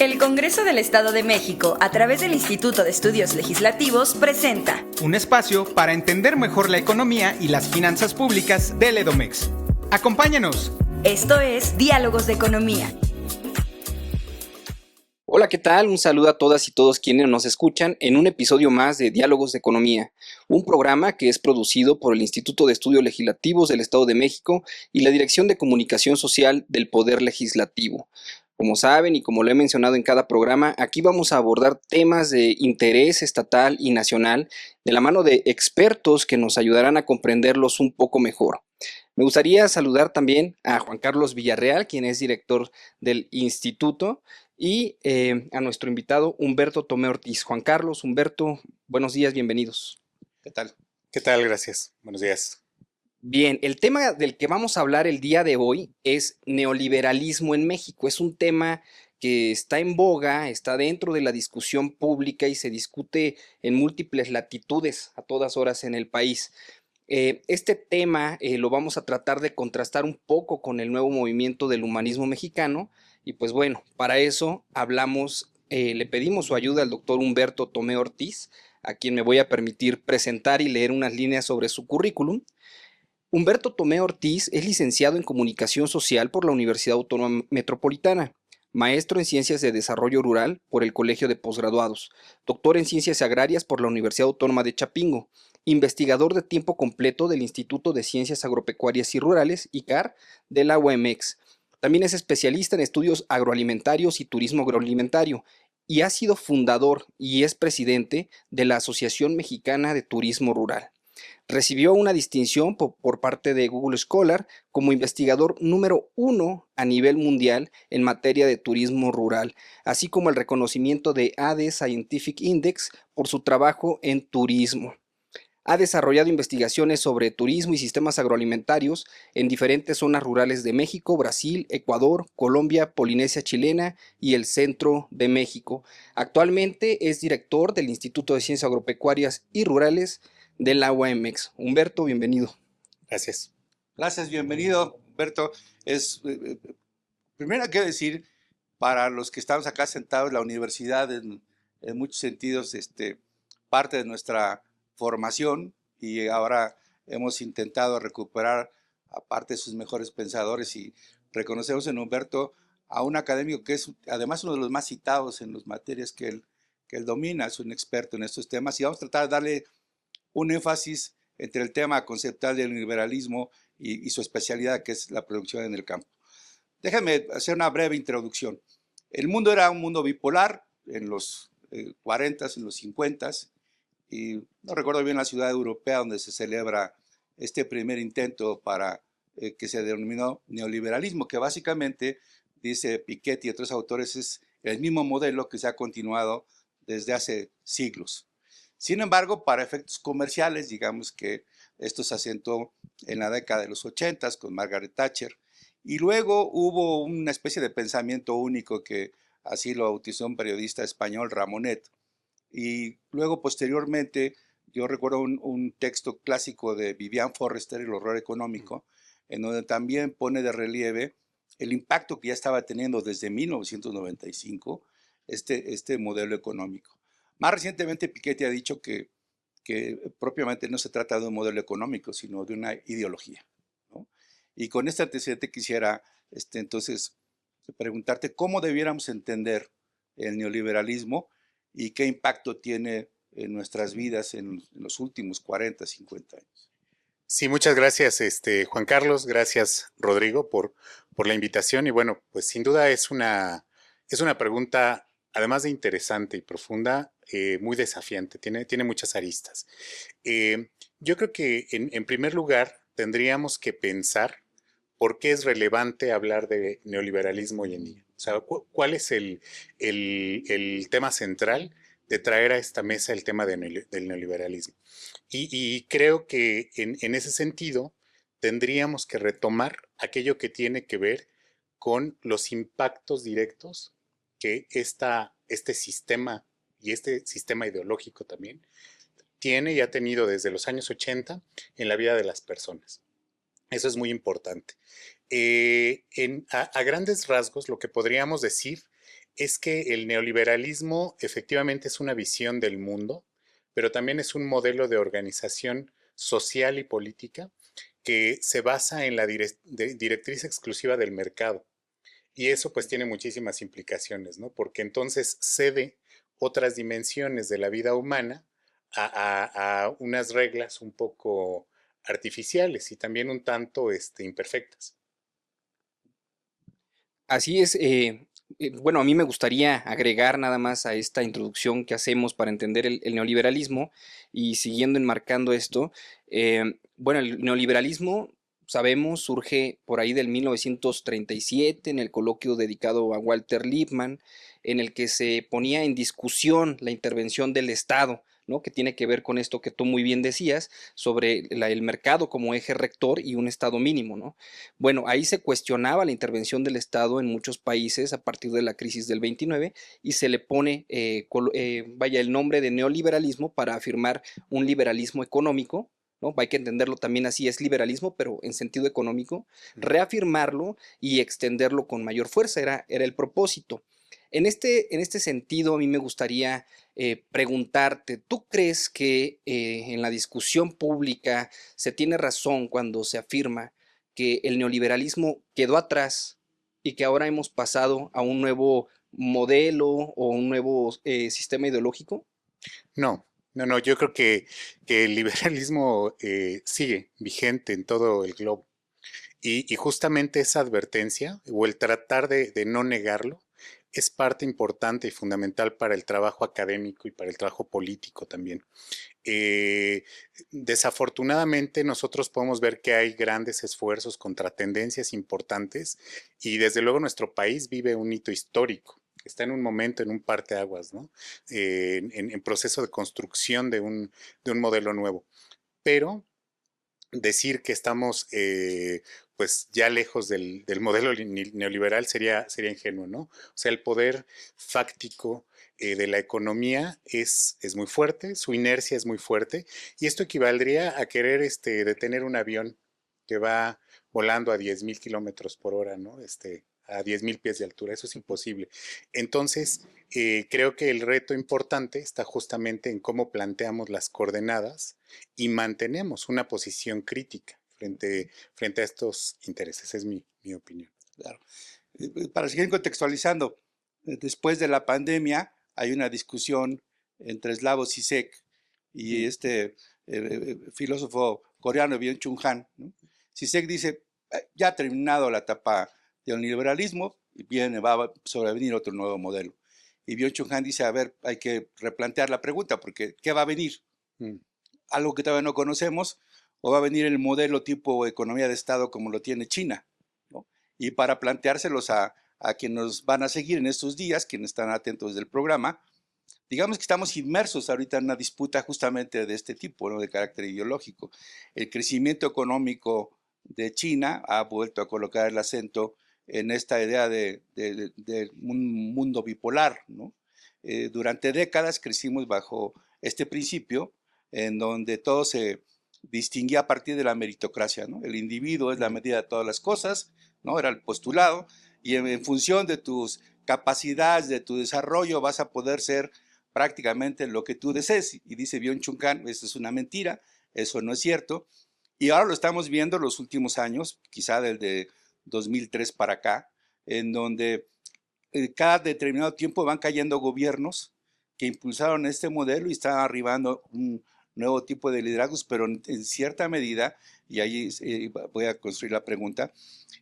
El Congreso del Estado de México, a través del Instituto de Estudios Legislativos, presenta un espacio para entender mejor la economía y las finanzas públicas del Edomex. ¡Acompáñanos! Esto es Diálogos de Economía. Hola, ¿qué tal? Un saludo a todas y todos quienes nos escuchan en un episodio más de Diálogos de Economía, un programa que es producido por el Instituto de Estudios Legislativos del Estado de México y la Dirección de Comunicación Social del Poder Legislativo. Como saben y como lo he mencionado en cada programa, aquí vamos a abordar temas de interés estatal y nacional de la mano de expertos que nos ayudarán a comprenderlos un poco mejor. Me gustaría saludar también a Juan Carlos Villarreal, quien es director del instituto, y a nuestro invitado Humberto Tomé Ortiz. Juan Carlos, Humberto, buenos días, bienvenidos. ¿Qué tal? ¿Qué tal? Gracias. Buenos días. Bien, el tema del que vamos a hablar el día de hoy es neoliberalismo en México. Es un tema que está en boga, está dentro de la discusión pública y se discute en múltiples latitudes a todas horas en el país. Este tema lo vamos a tratar de contrastar un poco con el nuevo movimiento del humanismo mexicano y pues bueno, para eso le pedimos su ayuda al doctor Humberto Tomé Ortiz, a quien me voy a permitir presentar y leer unas líneas sobre su currículum. Humberto Tomé Ortiz es licenciado en Comunicación Social por la Universidad Autónoma Metropolitana, maestro en Ciencias de Desarrollo Rural por el Colegio de Posgraduados, doctor en Ciencias Agrarias por la Universidad Autónoma de Chapingo, investigador de tiempo completo del Instituto de Ciencias Agropecuarias y Rurales, ICAR, de la UAMX. También es especialista en estudios agroalimentarios y turismo agroalimentario y ha sido fundador y es presidente de la Asociación Mexicana de Turismo Rural. Recibió una distinción por parte de Google Scholar como investigador número 1 a nivel mundial en materia de turismo rural, así como el reconocimiento de AD Scientific Index por su trabajo en turismo. Ha desarrollado investigaciones sobre turismo y sistemas agroalimentarios en diferentes zonas rurales de México, Brasil, Ecuador, Colombia, Polinesia chilena y el centro de México. Actualmente es director del Instituto de Ciencias Agropecuarias y Rurales de la UAMX. Humberto, bienvenido. Gracias. Gracias, bienvenido, Humberto. Primero hay que decir, para los que estamos acá sentados, la universidad en muchos sentidos parte de nuestra formación y ahora hemos intentado recuperar aparte de sus mejores pensadores y reconocemos en Humberto a un académico que es además uno de los más citados en las materias que él domina, es un experto en estos temas y vamos a tratar de darle un énfasis entre el tema conceptual del liberalismo y su especialidad, que es la producción en el campo. Déjenme hacer una breve introducción. El mundo era un mundo bipolar en los 40s, en los 50s, y no recuerdo bien la ciudad europea donde se celebra este primer intento para que se denominó neoliberalismo, que básicamente, dice Piketty y otros autores, es el mismo modelo que se ha continuado desde hace siglos. Sin embargo, para efectos comerciales, digamos que esto se asentó en la década de los 80 con Margaret Thatcher, y luego hubo una especie de pensamiento único que así lo bautizó un periodista español, Ramonet, y luego posteriormente yo recuerdo un texto clásico de Vivian Forrester, El horror económico, en donde también pone de relieve el impacto que ya estaba teniendo desde 1995 este modelo económico. Más recientemente Piketty ha dicho que propiamente no se trata de un modelo económico, sino de una ideología, ¿no? Y con este antecedente quisiera entonces preguntarte cómo debiéramos entender el neoliberalismo y qué impacto tiene en nuestras vidas en los últimos 40, 50 años. Sí, muchas gracias, Juan Carlos. Gracias, Rodrigo, por la invitación. Y bueno, pues sin duda es una pregunta, además de interesante y profunda, muy desafiante. Tiene muchas aristas. Yo creo que en primer lugar tendríamos que pensar por qué es relevante hablar de neoliberalismo hoy en día. O sea, ¿cuál es el tema central de traer a esta mesa el tema del neoliberalismo? Y creo que en ese sentido tendríamos que retomar aquello que tiene que ver con los impactos directos que este sistema y este sistema ideológico también tiene y ha tenido desde los años 80 en la vida de las personas. Eso es muy importante. A grandes rasgos, lo que podríamos decir es que el neoliberalismo efectivamente es una visión del mundo, pero también es un modelo de organización social y política que se basa en la directriz exclusiva del mercado. Y eso pues tiene muchísimas implicaciones, ¿no? Porque entonces cede otras dimensiones de la vida humana a unas reglas un poco artificiales y también un tanto imperfectas. Así es. Bueno, a mí me gustaría agregar nada más a esta introducción que hacemos para entender el neoliberalismo y siguiendo enmarcando esto. Bueno, el neoliberalismo, sabemos, surge por ahí del 1937 en el coloquio dedicado a Walter Lippmann, en el que se ponía en discusión la intervención del Estado, ¿no? Que tiene que ver con esto que tú muy bien decías sobre el mercado como eje rector y un Estado mínimo, ¿no? Bueno, ahí se cuestionaba la intervención del Estado en muchos países a partir de la crisis del 29 y se le pone, vaya, el nombre de neoliberalismo para afirmar un liberalismo económico, ¿no? Hay que entenderlo también así, es liberalismo, pero en sentido económico, reafirmarlo y extenderlo con mayor fuerza, era el propósito. En este sentido, a mí me gustaría preguntarte, ¿tú crees que en la discusión pública se tiene razón cuando se afirma que el neoliberalismo quedó atrás y que ahora hemos pasado a un nuevo modelo o un nuevo sistema ideológico? No, no, yo creo que el liberalismo sigue vigente en todo el globo. Y justamente esa advertencia o el tratar de no negarlo es parte importante y fundamental para el trabajo académico y para el trabajo político también. Eh, Desafortunadamente nosotros podemos ver que hay grandes esfuerzos contra tendencias importantes y desde luego nuestro país vive un hito histórico. Está en un momento, en un parteaguas, ¿no? En proceso de construcción de un modelo nuevo. Pero decir que estamos pues ya lejos del modelo neoliberal sería ingenuo, ¿no? O sea, el poder fáctico de la economía es muy fuerte, su inercia es muy fuerte, y esto equivaldría a querer detener un avión que va volando a 10,000 kilómetros por hora, ¿no? A 10,000 pies de altura, eso es imposible. Entonces, creo que el reto importante está justamente en cómo planteamos las coordenadas y mantenemos una posición crítica frente a estos intereses. Es mi opinión. Claro. Para seguir contextualizando, después de la pandemia hay una discusión entre Slavoj Zizek y este filósofo coreano Byung-Chul Han, ¿no? Zizek dice, ya ha terminado la etapa del neoliberalismo y va a sobrevenir otro nuevo modelo. Y Byung-Chul Han dice, a ver, hay que replantear la pregunta, porque ¿qué va a venir? Algo que todavía no conocemos, o va a venir el modelo tipo economía de Estado como lo tiene China, ¿no? Y para planteárselos a quienes nos van a seguir en estos días, quienes están atentos del programa, digamos que estamos inmersos ahorita en una disputa justamente de este tipo, ¿no? De carácter ideológico. El crecimiento económico de China ha vuelto a colocar el acento en esta idea de un mundo bipolar, ¿no? Durante décadas crecimos bajo este principio en donde todo se distinguía a partir de la meritocracia, ¿no? El individuo es la medida de todas las cosas, ¿no? Era el postulado, y en función de tus capacidades, de tu desarrollo, vas a poder ser prácticamente lo que tú desees. Y dice Byung-Chul Han, eso es una mentira, eso no es cierto. Y ahora lo estamos viendo los últimos años, quizá desde 2003 para acá, en donde cada determinado tiempo van cayendo gobiernos que impulsaron este modelo y están arribando un nuevo tipo de liderazgos, pero en cierta medida, y ahí voy a construir la pregunta,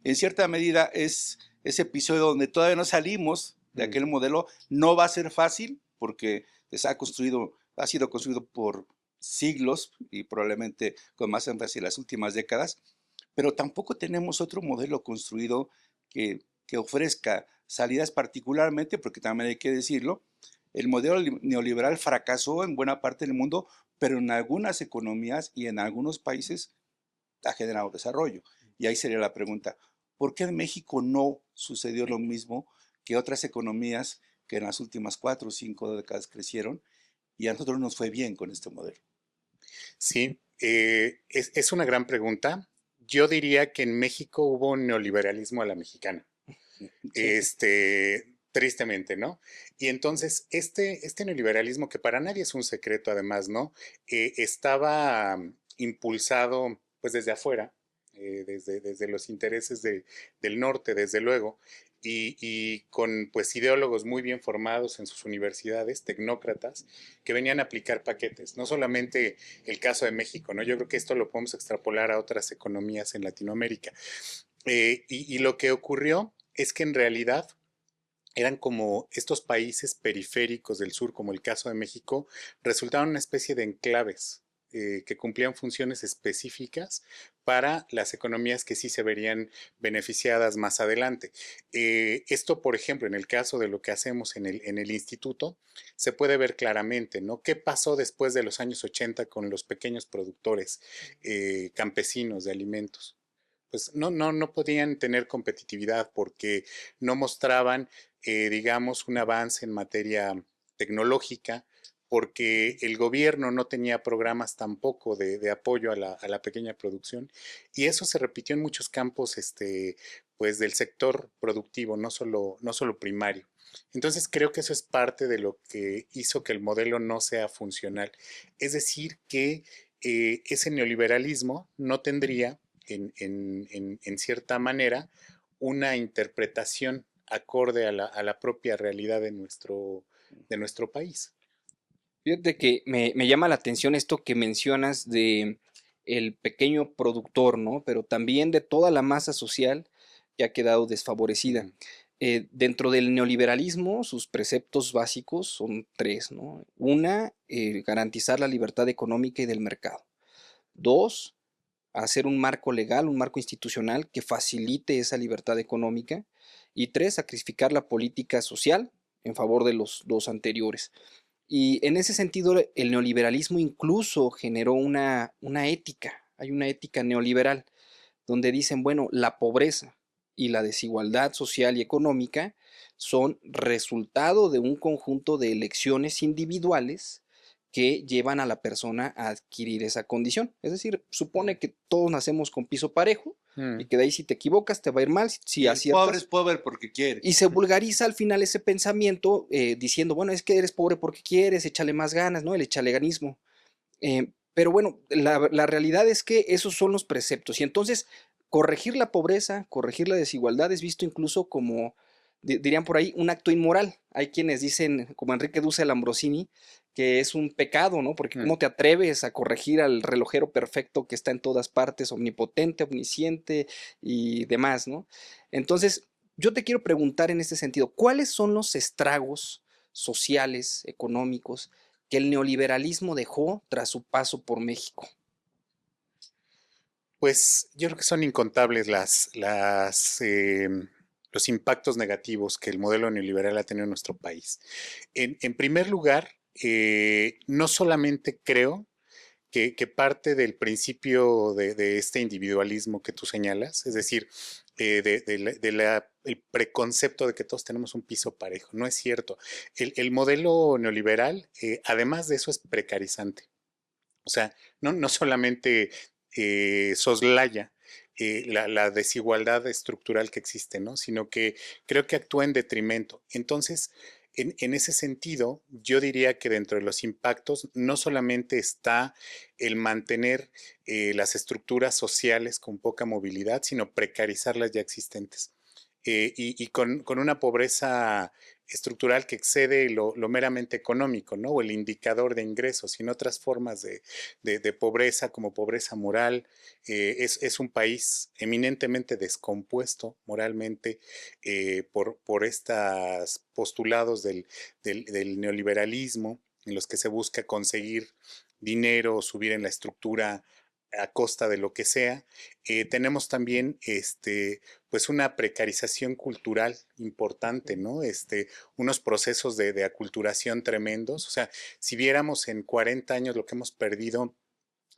en cierta medida es ese episodio donde todavía no salimos de aquel modelo, no va a ser fácil porque ha sido construido por siglos y probablemente con más énfasis en las últimas décadas, pero tampoco tenemos otro modelo construido que ofrezca salidas, particularmente, porque también hay que decirlo, el modelo neoliberal fracasó en buena parte del mundo, pero en algunas economías y en algunos países ha generado desarrollo. Y ahí sería la pregunta, ¿por qué en México no sucedió lo mismo que otras economías que en las últimas 4 o 5 décadas crecieron y a nosotros nos fue bien con este modelo? Sí, es una gran pregunta. Yo diría que en México hubo un neoliberalismo a la mexicana. Sí. tristemente, ¿no? Y entonces este neoliberalismo, que para nadie es un secreto además, ¿no? Estaba impulsado pues desde afuera, desde los intereses del norte, desde luego, y con pues ideólogos muy bien formados en sus universidades, tecnócratas, que venían a aplicar paquetes. No solamente el caso de México, ¿no? Yo creo que esto lo podemos extrapolar a otras economías en Latinoamérica. Y lo que ocurrió es que en realidad eran como estos países periféricos del sur, como el caso de México, resultaron una especie de enclaves que cumplían funciones específicas para las economías que sí se verían beneficiadas más adelante. Esto, por ejemplo, en el caso de lo que hacemos en el instituto, se puede ver claramente, ¿no? ¿Qué pasó después de los años 80 con los pequeños productores campesinos de alimentos? Pues no podían tener competitividad porque no mostraban, digamos, un avance en materia tecnológica, porque el gobierno no tenía programas tampoco de apoyo a la pequeña producción, y eso se repitió en muchos campos, pues del sector productivo, no solo primario. Entonces creo que eso es parte de lo que hizo que el modelo no sea funcional. Es decir, que ese neoliberalismo no tendría en cierta manera una interpretación acorde a la propia realidad de nuestro país. Fíjate que me llama la atención esto que mencionas de el pequeño productor, ¿no? Pero también de toda la masa social que ha quedado desfavorecida. Ujú. Dentro del neoliberalismo, sus preceptos básicos son tres, ¿no? Una, garantizar la libertad económica y del mercado. Dos, hacer un marco legal, un marco institucional que facilite esa libertad económica. Y tres, sacrificar la política social en favor de los dos anteriores. Y en ese sentido, el neoliberalismo incluso generó una ética, hay una ética neoliberal, donde dicen, bueno, la pobreza y la desigualdad social y económica son resultado de un conjunto de elecciones individuales que llevan a la persona a adquirir esa condición. Es decir, supone que todos nacemos con piso parejo y Mm. que de ahí si te equivocas te va a ir mal, si Y el pobre es aciertas. pobre porque quiere. Y se vulgariza al final ese pensamiento diciendo, bueno, es que eres pobre porque quieres, échale más ganas, ¿no? El echaleganismo. Pero bueno, la realidad es que esos son los preceptos. Y entonces, corregir la pobreza, corregir la desigualdad es visto incluso como, dirían por ahí, un acto inmoral. Hay quienes dicen, como Enrique Dussel Ambrosini, que es un pecado, ¿no? Porque Mm. ¿cómo te atreves a corregir al relojero perfecto que está en todas partes, omnipotente, omnisciente y demás, ¿no? Entonces, yo te quiero preguntar en este sentido, ¿cuáles son los estragos sociales, económicos, que el neoliberalismo dejó tras su paso por México? Pues yo creo que son incontables los impactos negativos que el modelo neoliberal ha tenido en nuestro país. En primer lugar, no solamente creo que parte del principio de este individualismo que tú señalas, es decir, el preconcepto de que todos tenemos un piso parejo. No es cierto. El modelo neoliberal, además de eso, es precarizante. O sea, no solamente soslaya la desigualdad estructural que existe, ¿no? Sino que creo que actúa en detrimento. Entonces, en ese sentido, yo diría que dentro de los impactos no solamente está el mantener las estructuras sociales con poca movilidad, sino precarizar las ya existentes. Y con una pobreza estructural que excede lo meramente económico, ¿no? O el indicador de ingresos, sino otras formas de pobreza, como pobreza moral. Es un país eminentemente descompuesto moralmente por estos postulados del neoliberalismo, en los que se busca conseguir dinero o subir en la estructura a costa de lo que sea. Tenemos también pues una precarización cultural importante, ¿no? Unos procesos de aculturación tremendos. O sea, si viéramos en 40 años lo que hemos perdido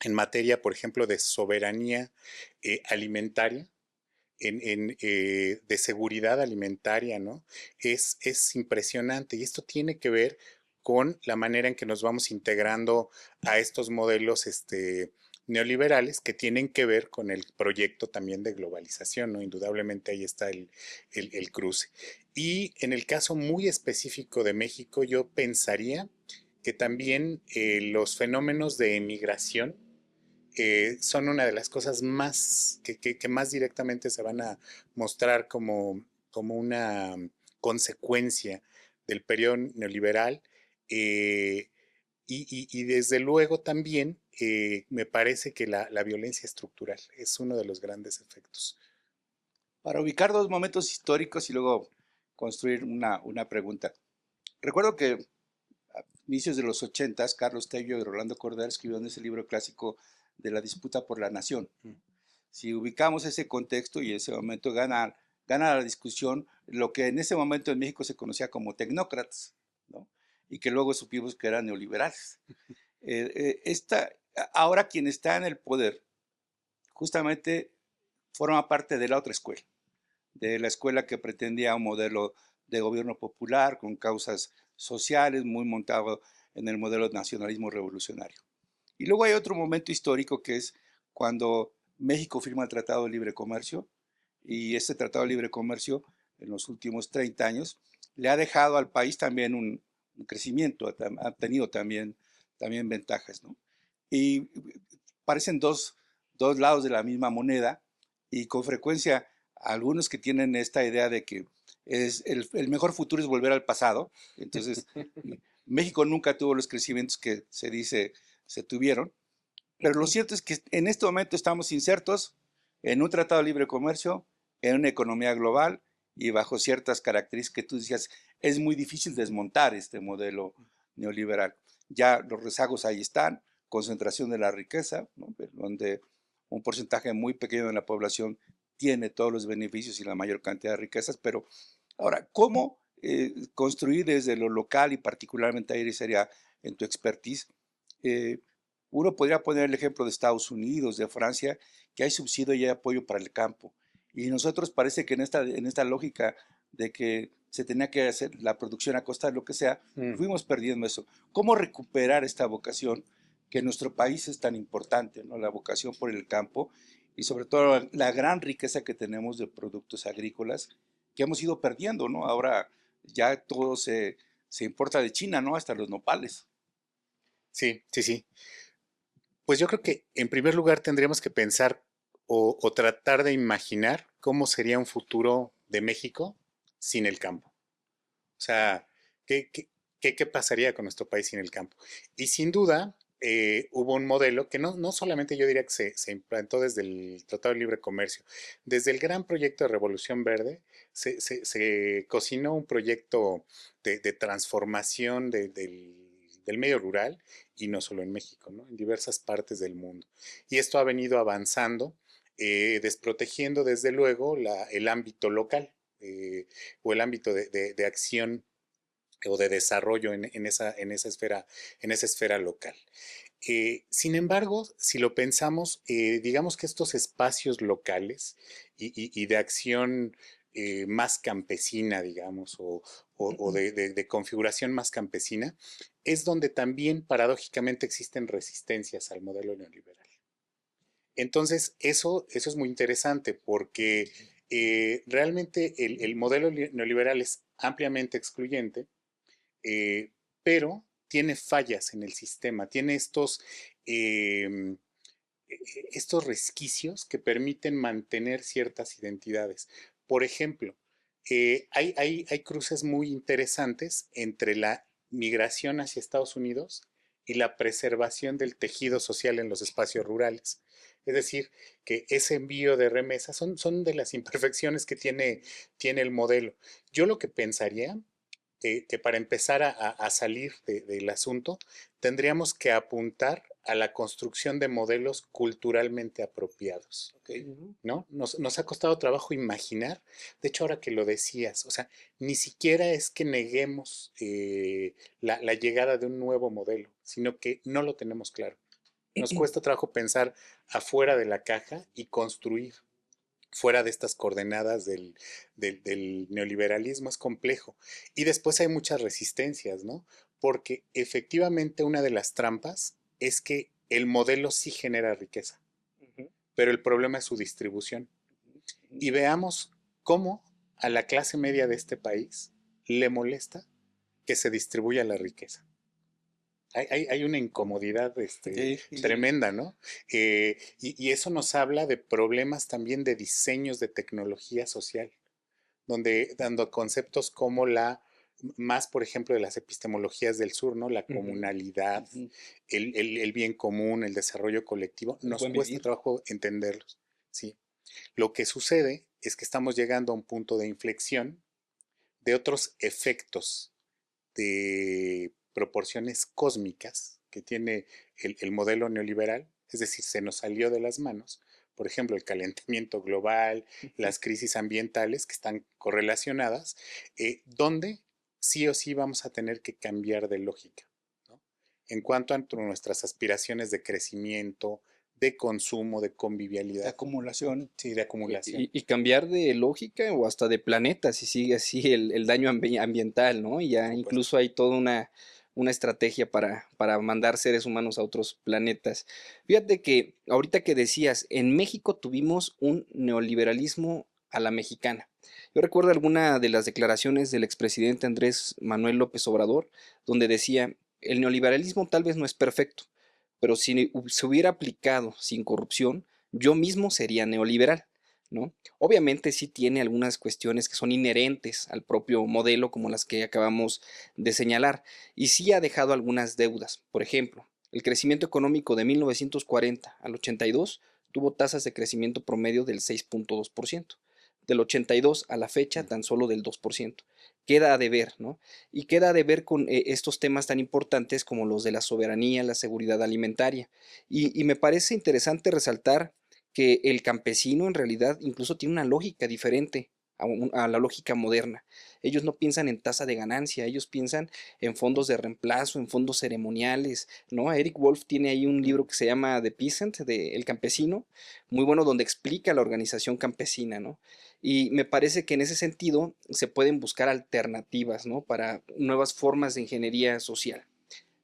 en materia, por ejemplo, de soberanía alimentaria, de seguridad alimentaria, ¿no? Es impresionante, y esto tiene que ver con la manera en que nos vamos integrando a estos modelos neoliberales que tienen que ver con el proyecto también de globalización, ¿no? Indudablemente ahí está el cruce. Y en el caso muy específico de México, yo pensaría que también los fenómenos de emigración son una de las cosas más que más directamente se van a mostrar como una consecuencia del periodo neoliberal. eh, y desde luego también me parece que la violencia estructural es uno de los grandes efectos. Para ubicar dos momentos históricos y luego construir una pregunta. Recuerdo que a inicios de los 80, Carlos Tello y Rolando Cordero escribieron ese libro clásico de la disputa por la nación. Si ubicamos ese contexto y ese momento gana la discusión lo que en ese momento en México se conocía como tecnócratas, ¿no? Y que luego supimos que eran neoliberales. Ahora quien está en el poder justamente forma parte de la otra escuela, de la escuela que pretendía un modelo de gobierno popular con causas sociales muy montado en el modelo de nacionalismo revolucionario. Y luego hay otro momento histórico que es cuando México firma el Tratado de Libre Comercio, y este Tratado de Libre Comercio en los últimos 30 años le ha dejado al país también un crecimiento, ha tenido también ventajas, ¿no? Y parecen dos lados de la misma moneda, y con frecuencia algunos que tienen esta idea de que el mejor futuro es volver al pasado. Entonces, México nunca tuvo los crecimientos que se dice se tuvieron, pero lo cierto es que en este momento estamos insertos en un tratado de libre comercio, en una economía global y bajo ciertas características que tú decías, es muy difícil desmontar este modelo neoliberal. Ya los rezagos ahí están, concentración de la riqueza, ¿no? Donde un porcentaje muy pequeño de la población tiene todos los beneficios y la mayor cantidad de riquezas, pero ahora, ¿cómo construir desde lo local y particularmente ahí sería en tu expertise? Uno podría poner el ejemplo de Estados Unidos, de Francia, que hay subsidio y hay apoyo para el campo. Y nosotros parece que en esta lógica de que se tenía que hacer la producción a costa de lo que sea, fuimos perdiendo eso. ¿Cómo recuperar esta vocación que en nuestro país es tan importante, ¿no? La vocación por el campo y sobre todo la gran riqueza que tenemos de productos agrícolas que hemos ido perdiendo, ¿no? Ahora ya todo se importa de China, ¿no? Hasta los nopales. Sí, sí, sí. Pues yo creo que en primer lugar tendríamos que pensar o tratar de imaginar cómo sería un futuro de México sin el campo. O sea, ¿qué pasaría con nuestro país sin el campo? Y sin duda hubo un modelo que no solamente yo diría que se implantó desde el Tratado de Libre Comercio, desde el gran proyecto de Revolución Verde, se cocinó un proyecto de transformación del medio rural, y no solo en México, ¿no? En diversas partes del mundo. Y esto ha venido avanzando, desprotegiendo desde luego el ámbito local o el ámbito de acción o de desarrollo en esa esfera local. Sin embargo, si lo pensamos, digamos que estos espacios locales y de acción más campesina, digamos, o de configuración más campesina, es donde también paradójicamente existen resistencias al modelo neoliberal. Entonces, eso es muy interesante porque realmente el modelo neoliberal es ampliamente excluyente, pero tiene fallas en el sistema, tiene eh, estos resquicios que permiten mantener ciertas identidades. Por ejemplo, hay cruces muy interesantes entre la migración hacia Estados Unidos y la preservación del tejido social en los espacios rurales. Es decir, que ese envío de remesas son de las imperfecciones que tiene el modelo. Yo lo que pensaría que para empezar a salir del asunto, tendríamos que apuntar a la construcción de modelos culturalmente apropiados, ¿no? Nos ha costado trabajo imaginar, de hecho ahora que lo decías, o sea, ni siquiera es que neguemos la llegada de un nuevo modelo, sino que no lo tenemos claro. Nos cuesta trabajo pensar afuera de la caja y construir fuera de estas coordenadas del neoliberalismo. Es complejo. Y después hay muchas resistencias, ¿no? Porque efectivamente una de las trampas es que el modelo sí genera riqueza, pero el problema es su distribución. Y veamos cómo a la clase media de este país le molesta que se distribuya la riqueza. Hay una incomodidad tremenda, ¿no? Y eso nos habla de problemas también de diseños de tecnología social, dando conceptos como más por ejemplo de las epistemologías del sur, ¿no? La comunalidad, el bien común, el desarrollo colectivo, nos cuesta trabajo entenderlos, ¿sí? Lo que sucede es que estamos llegando a un punto de inflexión de otros efectos de proporciones cósmicas que tiene el modelo neoliberal, es decir, se nos salió de las manos, por ejemplo, el calentamiento global, las crisis ambientales que están correlacionadas, donde sí o sí vamos a tener que cambiar de lógica, ¿no? En cuanto a nuestras aspiraciones de crecimiento, de consumo, de convivialidad. De acumulación. Sí, de acumulación. Y cambiar de lógica o hasta de planeta, si sigue así el daño ambiental, ¿no? Y ya incluso hay toda una estrategia para mandar seres humanos a otros planetas. Fíjate que ahorita que decías, en México tuvimos un neoliberalismo a la mexicana. Yo recuerdo alguna de las declaraciones del expresidente Andrés Manuel López Obrador, donde decía, el neoliberalismo tal vez no es perfecto, pero si se hubiera aplicado sin corrupción, yo mismo sería neoliberal, ¿no? Obviamente sí tiene algunas cuestiones que son inherentes al propio modelo, como las que acabamos de señalar, y sí ha dejado algunas deudas. Por ejemplo, el crecimiento económico de 1940 al 82 tuvo tasas de crecimiento promedio del 6.2%. Del 82 a la fecha tan solo del 2%. Queda a deber, ¿no? Y queda a deber con estos temas tan importantes como los de la soberanía, la seguridad alimentaria. Y me parece interesante resaltar que el campesino en realidad incluso tiene una lógica diferente a la lógica moderna. Ellos no piensan en tasa de ganancia, ellos piensan en fondos de reemplazo, en fondos ceremoniales, ¿no? Eric Wolf tiene ahí un libro que se llama The Peasant, de El Campesino, muy bueno, donde explica la organización campesina, ¿no? Y me parece que en ese sentido se pueden buscar alternativas, ¿no? Para nuevas formas de ingeniería social.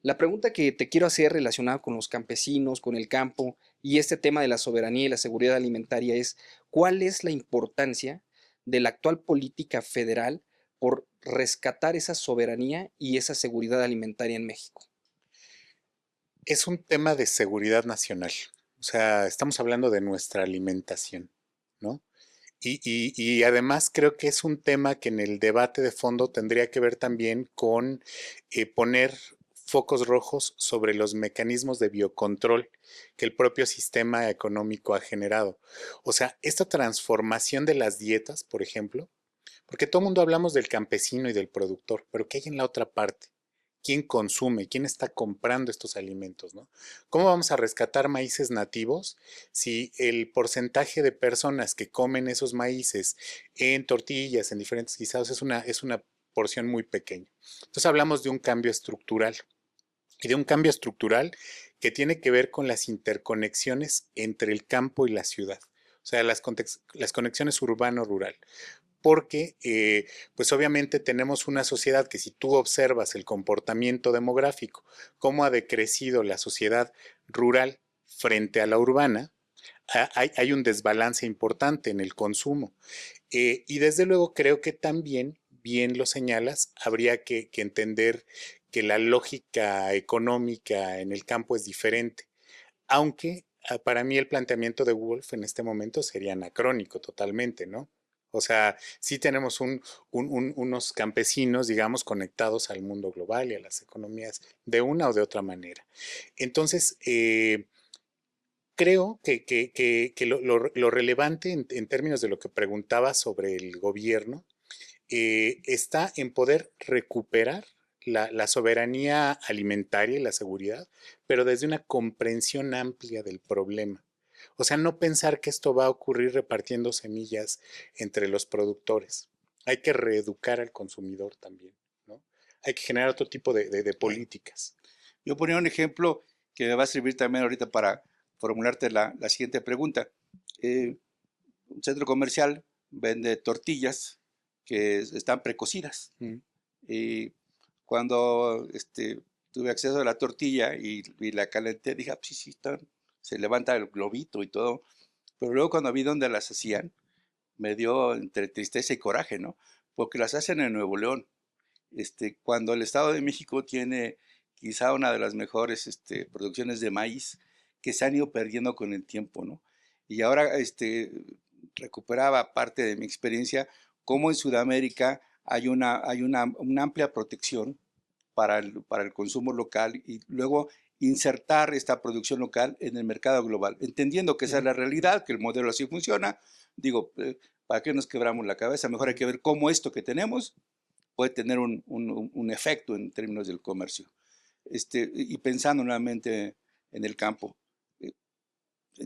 La pregunta que te quiero hacer relacionada con los campesinos, con el campo y este tema de la soberanía y la seguridad alimentaria es, ¿cuál es la importancia de la actual política federal por rescatar esa soberanía y esa seguridad alimentaria en México? Es un tema de seguridad nacional. O sea, estamos hablando de nuestra alimentación, ¿no? Y además creo que es un tema que en el debate de fondo tendría que ver también con poner focos rojos sobre los mecanismos de biocontrol que el propio sistema económico ha generado. O sea, esta transformación de las dietas, por ejemplo, porque todo el mundo hablamos del campesino y del productor, pero ¿qué hay en la otra parte? ¿Quién consume? ¿Quién está comprando estos alimentos, ¿no? ¿Cómo vamos a rescatar maíces nativos si el porcentaje de personas que comen esos maíces en tortillas, en diferentes guisados, es una porción muy pequeña? Entonces hablamos de un cambio estructural y de un cambio estructural que tiene que ver con las interconexiones entre el campo y la ciudad, o sea, las conexiones urbano-rural. Porque, pues obviamente tenemos una sociedad que si tú observas el comportamiento demográfico, cómo ha decrecido la sociedad rural frente a la urbana, hay un desbalance importante en el consumo. Y desde luego creo que también, bien lo señalas, habría que entender que la lógica económica en el campo es diferente, aunque para mí el planteamiento de Wolf en este momento sería anacrónico totalmente, ¿no? O sea, sí tenemos unos campesinos, digamos, conectados al mundo global y a las economías de una o de otra manera. Entonces, creo que lo relevante en términos de lo que preguntaba sobre el gobierno está en poder recuperar la soberanía alimentaria y la seguridad, pero desde una comprensión amplia del problema. O sea, no pensar que esto va a ocurrir repartiendo semillas entre los productores. Hay que reeducar al consumidor también, ¿no? Hay que generar otro tipo de políticas. Yo ponía un ejemplo que me va a servir también ahorita para formularte la siguiente pregunta. Un centro comercial vende tortillas que están precocidas. Y cuando tuve acceso a la tortilla y la calenté, dije, pues sí, sí, se levanta el globito y todo. Pero luego cuando vi dónde las hacían, me dio entre tristeza y coraje, ¿no? Porque las hacen en Nuevo León. Cuando el Estado de México tiene quizá una de las mejores producciones de maíz que se han ido perdiendo con el tiempo, ¿no? Y ahora recuperaba parte de mi experiencia, cómo en Sudamérica hay una amplia protección para el consumo local y luego insertar esta producción local en el mercado global, entendiendo que esa es la realidad, que el modelo así funciona. Digo, ¿para qué nos quebramos la cabeza? Mejor hay que ver cómo esto que tenemos puede tener un efecto en términos del comercio. Y pensando nuevamente en el campo, eh,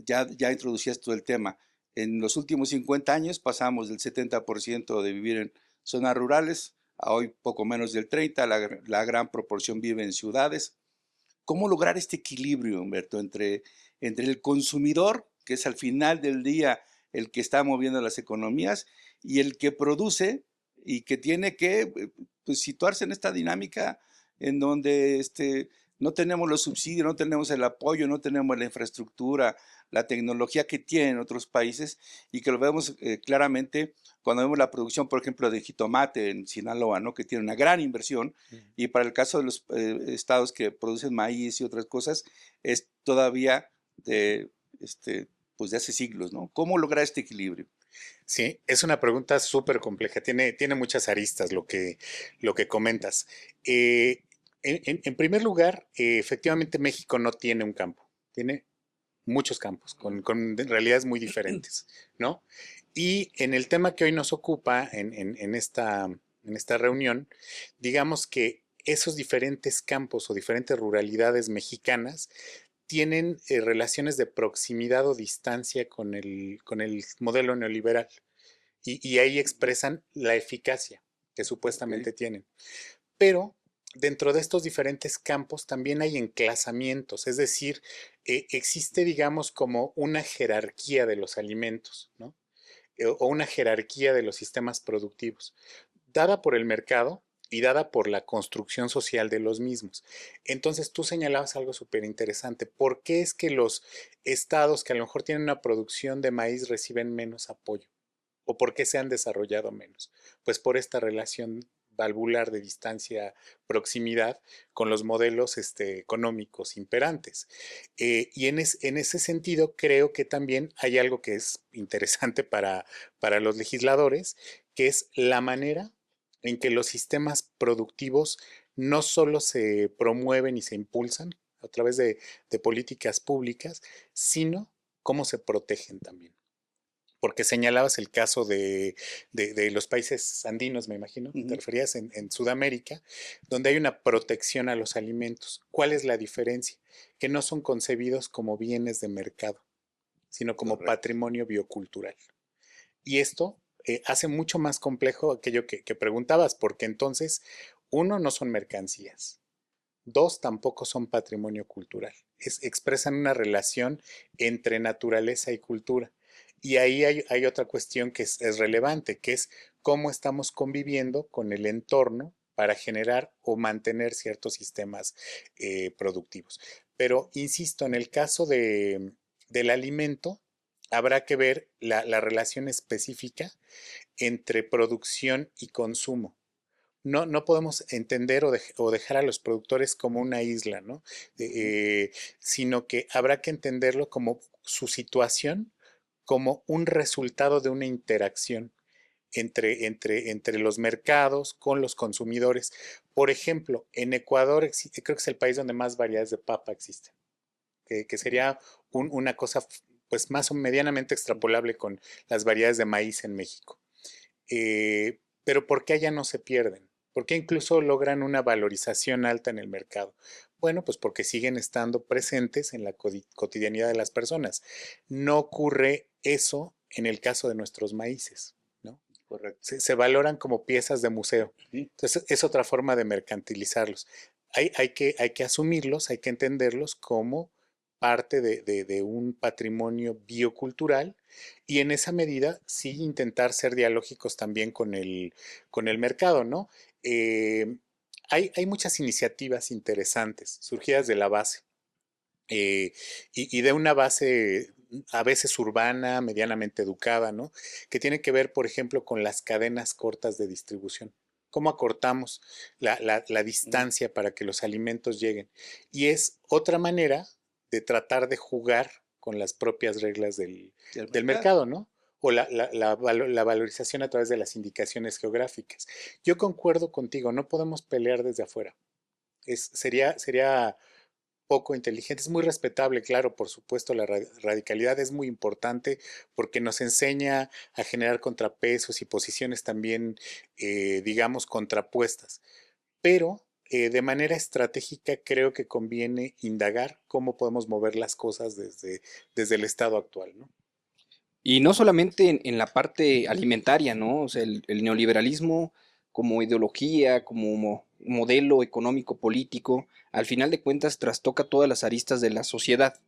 ya introducías todo el tema. En los últimos 50 años pasamos del 70% de vivir en zonas rurales a hoy poco menos del 30%, la gran proporción vive en ciudades. ¿Cómo lograr este equilibrio, Humberto, entre el consumidor, que es al final del día el que está moviendo las economías, y el que produce y que tiene que pues, situarse en esta dinámica en donde no tenemos los subsidios, no tenemos el apoyo, no tenemos la infraestructura, la tecnología que tienen otros países y que lo vemos claramente cuando vemos la producción, por ejemplo, de jitomate en Sinaloa, ¿no? Que tiene una gran inversión y para el caso de los estados que producen maíz y otras cosas es todavía pues de hace siglos, ¿no? ¿Cómo lograr este equilibrio? Sí, es una pregunta súper compleja, tiene muchas aristas lo que comentas. En primer lugar, efectivamente México no tiene un campo, tiene muchos campos con realidades muy diferentes, ¿no? Y en el tema que hoy nos ocupa en esta reunión, digamos que esos diferentes campos o diferentes ruralidades mexicanas tienen relaciones de proximidad o distancia con el modelo neoliberal y ahí expresan la eficacia que supuestamente Ok. tienen. Pero dentro de estos diferentes campos también hay enclasamientos, es decir, existe, digamos, como una jerarquía de los alimentos, ¿no? O una jerarquía de los sistemas productivos, dada por el mercado y dada por la construcción social de los mismos. Entonces tú señalabas algo súper interesante. ¿Por qué es que los estados que a lo mejor tienen una producción de maíz reciben menos apoyo? ¿O por qué se han desarrollado menos? Pues por esta relación valvular de distancia-proximidad con los modelos económicos imperantes. Y en ese sentido creo que también hay algo que es interesante para los legisladores, que es la manera en que los sistemas productivos no solo se promueven y se impulsan a través de políticas públicas, sino cómo se protegen también. Porque señalabas el caso de los países andinos, me imagino, te Ujú. referías en Sudamérica, donde hay una protección a los alimentos. ¿Cuál es la diferencia? Que no son concebidos como bienes de mercado, sino como Correcto. patrimonio biocultural. Y esto hace mucho más complejo aquello que preguntabas, porque entonces, uno, no son mercancías. Dos, tampoco son patrimonio cultural. Expresan una relación entre naturaleza y cultura. Y ahí hay otra cuestión que es relevante, que es cómo estamos conviviendo con el entorno para generar o mantener ciertos sistemas productivos. Pero, insisto, en el caso del alimento, habrá que ver la relación específica entre producción y consumo. No podemos entender o dejar a los productores como una isla, ¿no? Sino que habrá que entenderlo como su situación, como un resultado de una interacción entre los mercados con los consumidores. Por ejemplo, en Ecuador creo que es el país donde más variedades de papa existen, que sería una cosa pues más o medianamente extrapolable con las variedades de maíz en México. Pero ¿por qué allá no se pierden? ¿Por qué incluso logran una valorización alta en el mercado? Bueno, pues porque siguen estando presentes en la cotidianidad de las personas. No ocurre eso en el caso de nuestros maíces, ¿no? Correcto. Se valoran como piezas de museo. Sí. Entonces, es otra forma de mercantilizarlos. Hay que asumirlos, hay que entenderlos como parte de un patrimonio biocultural y en esa medida sí intentar ser dialógicos también con el mercado, ¿no? hay muchas iniciativas interesantes surgidas de la base eh, y de una base a veces urbana, medianamente educada, ¿no? Que tiene que ver, por ejemplo, con las cadenas cortas de distribución. ¿Cómo acortamos la distancia para que los alimentos lleguen? Y es otra manera de tratar de jugar con las propias reglas del mercado, ¿no? O la valorización a través de las indicaciones geográficas. Yo concuerdo contigo, no podemos pelear desde afuera. Sería poco inteligente. Es muy respetable, claro, por supuesto, la radicalidad es muy importante porque nos enseña a generar contrapesos y posiciones también, digamos, contrapuestas. Pero de manera estratégica creo que conviene indagar cómo podemos mover las cosas desde el estado actual, ¿no? Y no solamente en la parte alimentaria, ¿no? O sea, el neoliberalismo como ideología, como modelo económico político, al final de cuentas trastoca todas las aristas de la sociedad,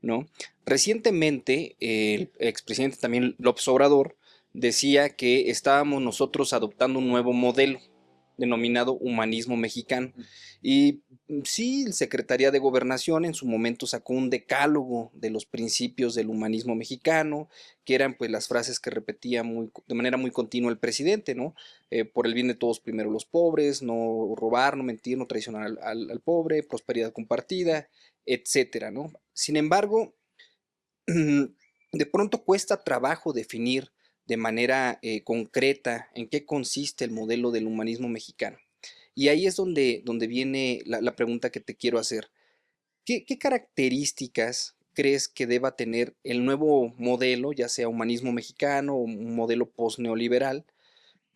¿no? Recientemente, el expresidente también López Obrador decía que estábamos nosotros adoptando un nuevo modelo denominado humanismo mexicano. Y sí, el Secretaría de Gobernación en su momento sacó un decálogo de los principios del humanismo mexicano, que eran pues las frases que repetía de manera muy continua el presidente, ¿no? Por el bien de todos, primero los pobres, no robar, no mentir, no traicionar al pobre, prosperidad compartida, etcétera, ¿no? Sin embargo, de pronto cuesta trabajo definir de manera concreta en qué consiste el modelo del humanismo mexicano. Y ahí es donde viene la pregunta que te quiero hacer. ¿Qué características crees que deba tener el nuevo modelo, ya sea humanismo mexicano o un modelo post-neoliberal,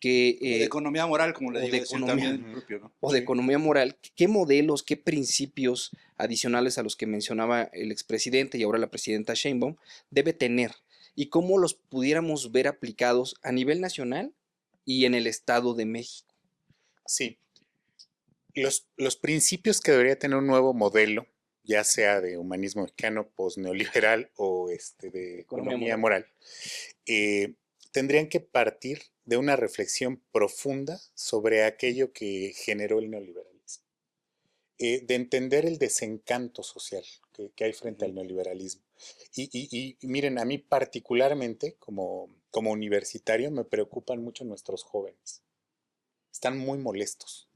O de economía moral, como le o digo de decir economía, también propio, ¿no? o de Sí. economía moral, qué modelos, qué principios adicionales a los que mencionaba el expresidente y ahora la presidenta Sheinbaum debe tener y cómo los pudiéramos ver aplicados a nivel nacional y en el Estado de México? Sí, los principios que debería tener un nuevo modelo, ya sea de humanismo mexicano, posneoliberal o de Economía economía moral. moral, eh, tendrían que partir de una reflexión profunda sobre aquello que generó el neoliberalismo, de entender el desencanto social que hay frente al neoliberalismo. Y miren, a mí particularmente, como universitario, me preocupan mucho nuestros jóvenes. Están muy molestos,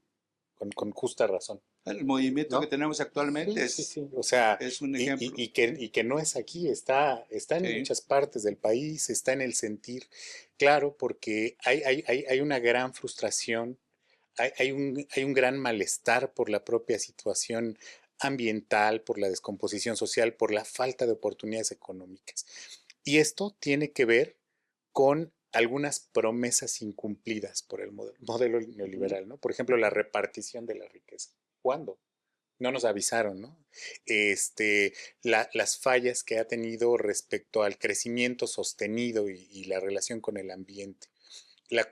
con justa razón. El movimiento que ¿No? tenemos actualmente Sí, sí, sí. O sea, es un y, ejemplo. y que no es aquí, está en Sí. muchas partes del país, está en el sentir, claro, porque hay una gran frustración, hay un gran malestar por la propia situación ambiental, por la descomposición social, por la falta de oportunidades económicas. Y esto tiene que ver con algunas promesas incumplidas por el modelo neoliberal, ¿no? Por ejemplo, la repartición de la riqueza. ¿Cuándo? No nos avisaron, ¿no? Las fallas que ha tenido respecto al crecimiento sostenido y la relación con el ambiente. La,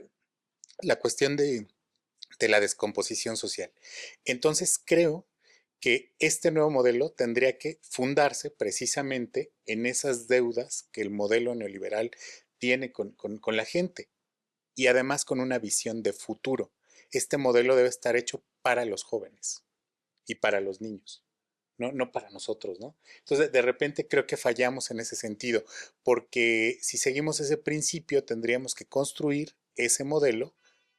la cuestión de la descomposición social. Entonces creo que este nuevo modelo tendría que fundarse precisamente en esas deudas que el modelo neoliberal tiene con la gente y además con una visión de futuro. Este modelo debe estar hecho para los jóvenes y para los niños, no para nosotros, ¿no? Entonces, de repente creo que fallamos en ese sentido, porque si seguimos ese principio, tendríamos que construir ese modelo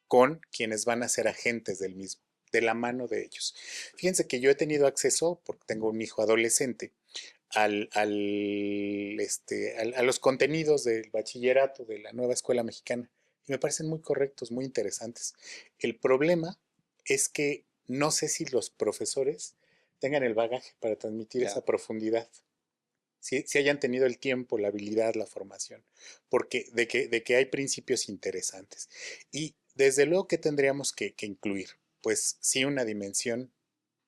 con quienes van a ser agentes del mismo, de la mano de ellos. Fíjense que yo he tenido acceso, porque tengo un hijo adolescente, a los contenidos del bachillerato de la nueva escuela mexicana. Y me parecen muy correctos, muy interesantes. El problema es que no sé si los profesores tengan el bagaje para transmitir esa profundidad. Si hayan tenido el tiempo, la habilidad, la formación, porque de que hay principios interesantes. Y desde luego que tendríamos que incluir, pues sí, una dimensión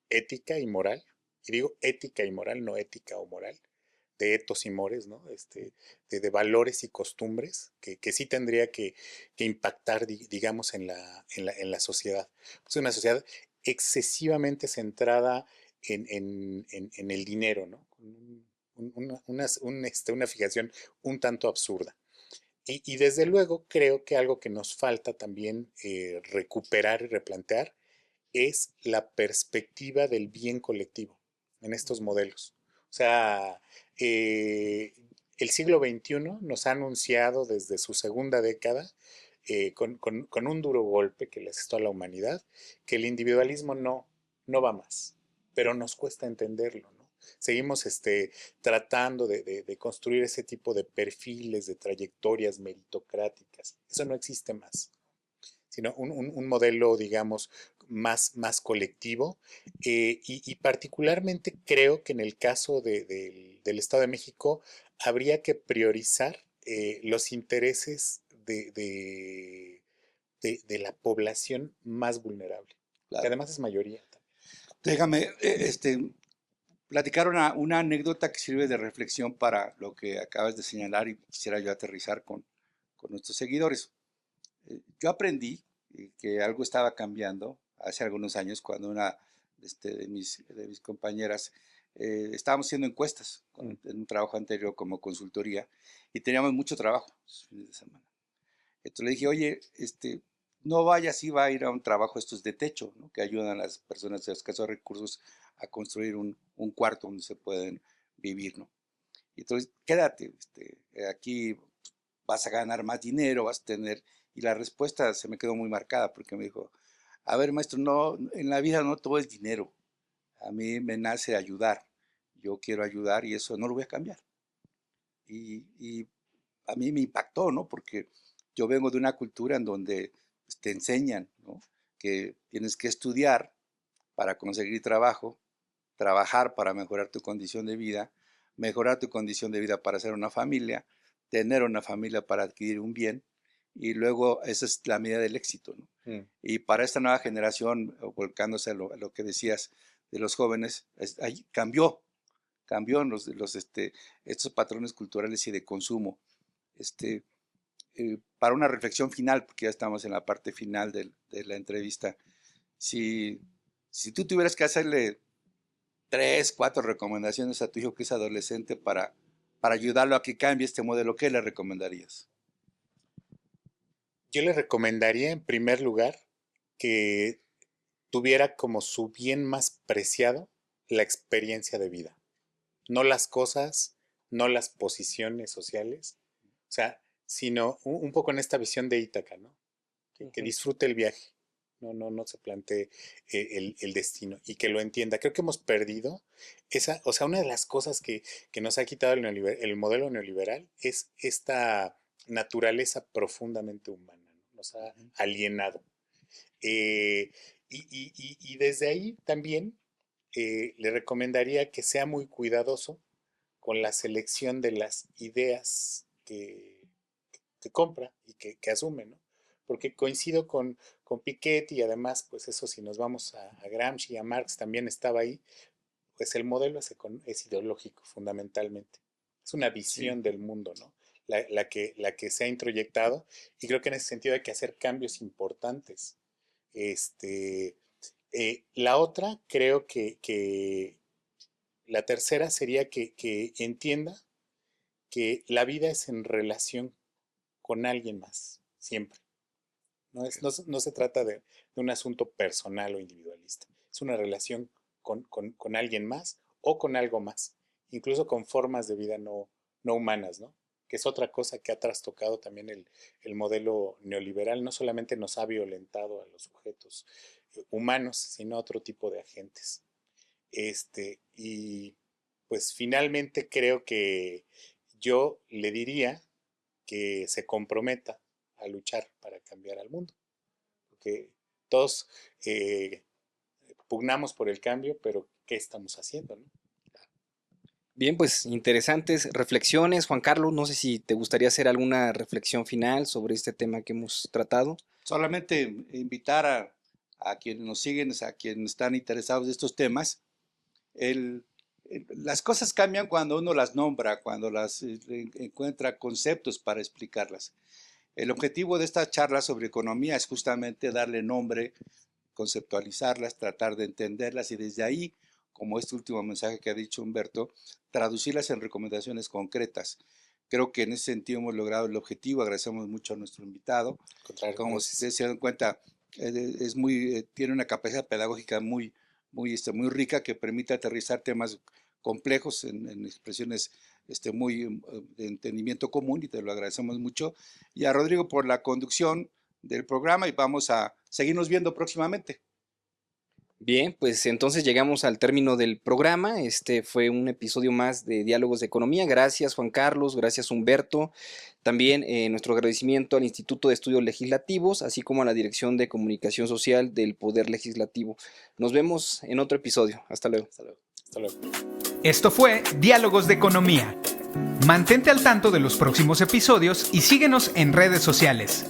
ética y moral, y digo ética y moral, no ética o moral, de etos y mores, ¿no? De valores y costumbres que sí tendría que impactar, digamos, en la sociedad. Es una sociedad excesivamente centrada en el dinero, ¿no? Una fijación un tanto absurda. Y desde luego creo que algo que nos falta también recuperar y replantear es la perspectiva del bien colectivo en estos modelos. O sea, el siglo XXI nos ha anunciado desde su segunda década, con un duro golpe que le asestó a la humanidad, que el individualismo no va más, pero nos cuesta entenderlo, ¿no? Seguimos tratando de construir ese tipo de perfiles, de trayectorias meritocráticas. Eso no existe más, sino un modelo, digamos, más colectivo. Y particularmente creo que en el caso del Estado de México habría que priorizar los intereses de la población más vulnerable, que Claro. además es mayoría. Déjame platicar una anécdota que sirve de reflexión para lo que acabas de señalar y quisiera yo aterrizar con nuestros seguidores. Yo aprendí que algo estaba cambiando hace algunos años cuando una de mis compañeras estábamos haciendo encuestas en un trabajo anterior como consultoría y teníamos mucho trabajo los fines de semana. Entonces le dije, oye, no vayas, sí va a ir a un trabajo estos de techo, ¿no? Que ayudan a las personas de escasos recursos a construir un cuarto donde se pueden vivir, ¿no? Y entonces, quédate, aquí vas a ganar más dinero, vas a tener... Y la respuesta se me quedó muy marcada porque me dijo, a ver, maestro, no, en la vida no todo es dinero. A mí me nace ayudar. Yo quiero ayudar y eso no lo voy a cambiar. Y a mí me impactó, ¿no? Porque yo vengo de una cultura en donde pues, te enseñan, ¿no? Que tienes que estudiar para conseguir trabajo, trabajar para mejorar tu condición de vida, mejorar tu condición de vida para hacer una familia, tener una familia para adquirir un bien, y luego esa es la medida del éxito, ¿no? Y para esta nueva generación, volcándose a lo que decías de los jóvenes, ahí cambió estos patrones culturales y de consumo. Para una reflexión final, porque ya estamos en la parte final de la entrevista, si tú tuvieras que hacerle 3, 4 recomendaciones a tu hijo que es adolescente para ayudarlo a que cambie este modelo, ¿qué le recomendarías? Yo le recomendaría, en primer lugar, que tuviera como su bien más preciado la experiencia de vida, no las cosas, no las posiciones sociales, o sea, sino un poco en esta visión de Ítaca, ¿no? Que disfrute el viaje, no se plantee el destino y que lo entienda. Creo que hemos perdido esa, o sea, una de las cosas que nos ha quitado el modelo neoliberal es esta naturaleza profundamente humana, ¿no? Nos ha alienado. Eh, y desde ahí también le recomendaría que sea muy cuidadoso con la selección de las ideas que compra y que asume, ¿no? Porque coincido con Piketty y además, pues eso si nos vamos a Gramsci y a Marx también estaba ahí, pues el modelo es ideológico fundamentalmente. Es una visión del mundo, ¿no? La que se ha introyectado y creo que en ese sentido hay que hacer cambios importantes. Este, la otra, creo que la tercera sería que entienda que la vida es en relación con alguien más, siempre. No se trata de un asunto personal o individualista. Es una relación con alguien más o con algo más, incluso con formas de vida no humanas, ¿no? Que es otra cosa que ha trastocado también el modelo neoliberal. No solamente nos ha violentado a los sujetos humanos, sino a otro tipo de agentes. Y pues finalmente creo que yo le diría que se comprometa a luchar para cambiar al mundo, porque todos pugnamos por el cambio, pero ¿qué estamos haciendo, no? Bien, pues interesantes reflexiones. Juan Carlos, no sé si te gustaría hacer alguna reflexión final sobre este tema que hemos tratado. Solamente invitar a quienes nos siguen, a quienes están interesados en estos temas. Las cosas cambian cuando uno las nombra, cuando las encuentra conceptos para explicarlas. El objetivo de esta charla sobre economía es justamente darle nombre, conceptualizarlas, tratar de entenderlas y desde ahí, como este último mensaje que ha dicho Humberto, traducirlas en recomendaciones concretas. Creo que en ese sentido hemos logrado el objetivo. Agradecemos mucho a nuestro invitado. Como si se dan cuenta, tiene una capacidad pedagógica muy rica que permite aterrizar temas complejos en expresiones muy de entendimiento común, y te lo agradecemos mucho. Y a Rodrigo por la conducción del programa, y vamos a seguirnos viendo próximamente. Bien, pues entonces llegamos al término del programa. Este fue un episodio más de Diálogos de Economía. Gracias, Juan Carlos, gracias, Humberto. También nuestro agradecimiento al Instituto de Estudios Legislativos, así como a la Dirección de Comunicación Social del Poder Legislativo. Nos vemos en otro episodio. Hasta luego. Hasta luego. Hasta luego. Esto fue Diálogos de Economía. Mantente al tanto de los próximos episodios y síguenos en redes sociales.